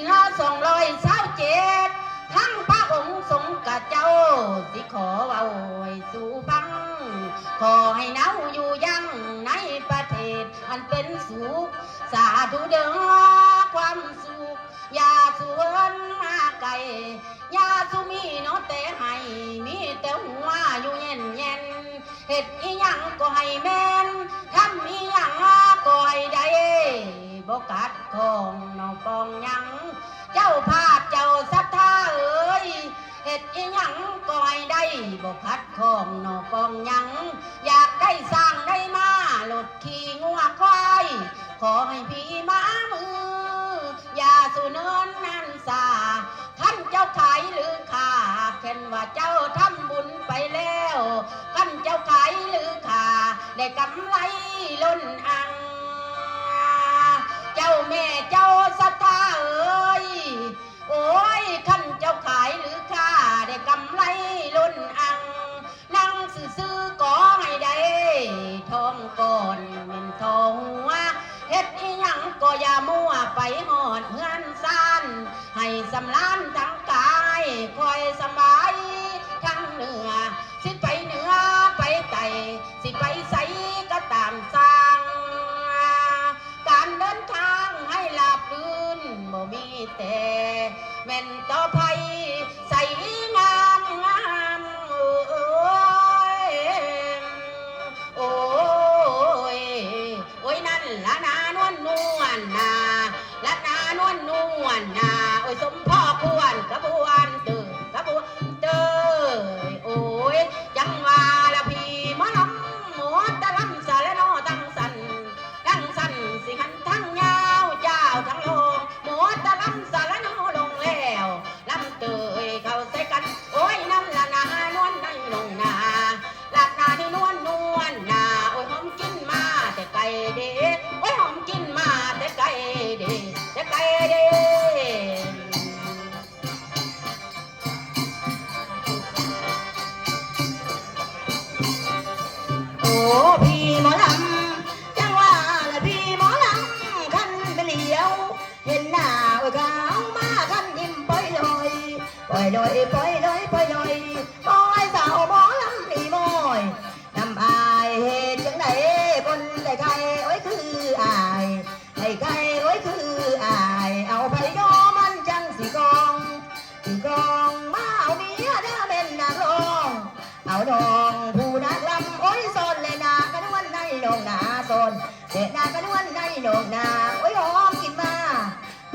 นละ227ทั้งพระองค์ทรงกะเจ้าสิขอเอาไว้สู่ฟังขอให้เนาอยู่ยังในประเทศอันเป็นสุขสาธุเด้อความสุขอย่าสวนมาไกลอย่าสุมีเนาะแต่ให้มีแต่หัวอยู่เย็นเย็นเฮ็ดอีหยังก็ให้แม่นทำอีหยังก็ให้ได้บ่กัดของน้องปองยังเจ้าภาพเจ้าศรัทธาเอ้ยเฮ็ดอีหยังก็ให้ได้บ่ขัดของน้องปองยังอยากได้สร้างได้มาหลดขี่งัวควายขอให้พี่มามืออย่าสู่เนินนั่นสาท่านเจ้าขายหรือขาเห็นว่าเจ้าทำบุญไปแล้วท่านเจ้าขายหรือขาได้กำไรล้นอังเจ้าแม่เจ้าศรัทธาเอ้ยโอ้ยท่านเจ้าขายหรือขาได้กำไรล้นอังนั่งซื่อๆก็ให้ได้ทองก่อนเป็นทองหัวเฮ็ดอีหยังก็อย่ามั่วไปหอดเฮือนซ่านให้สำล้านทั้งกายคอยสบายทั้งเหนือสิไปเหนือไปไต่สิไปใสก็ตามสร้างการเดินทางให้หลับลื่นบ่มีแต่แม่นต่อภัยใส่งามงามโอ้ยโอ้ยโอ้ยนั่นละนานวลนวลนาละนานวลนวลนาโอ้ยสมพ่อควรกระบวนเตอกระบวนเตยโอ้ยจังว่าละพี่มะลำหมดตะลำสะและนอตั้งสันสิหันทั้งยาวเจ้าทั้งลงหมดตะลำสะและนอลงแล้วลำเตยเข้าใส่กันโอ้ยนั่นละนานวลในลงนาละนาที่นวลนาโอ้ยหอมกินมาแต่ไก่เด็ดโอ้ยหอมกินมาแต่ไก่เด็ดแต่ไก่เด็ดโอ้พี่หมอลำจังว่าละพี่หมอลำคันไปเลี้ยวเห็นหน้าโอ้ยขาวมาคันยิ้มปล่อยลอยปล่อยลอยปล่อยลอยปล่อยลอยปล่อยสาวหมอลำพี่มอยนำอายเหตุจังไหนคนได้ใครโอ้ยคืออายได้ใครโอ้ยคืออายเอาไปยอมันจังสีกองมาเอาเมียเด้อเป็นนักร้องเอาดองผู้นักลำโอ้ยโซนเลยนากันวันในโหนงนาโซนเด็กนากันวันในโหนงนาโอ้ยหอมกินมา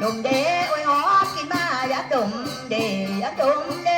ดมเดโอ้ยหอมกินมาอยากดมเดอยากดมเด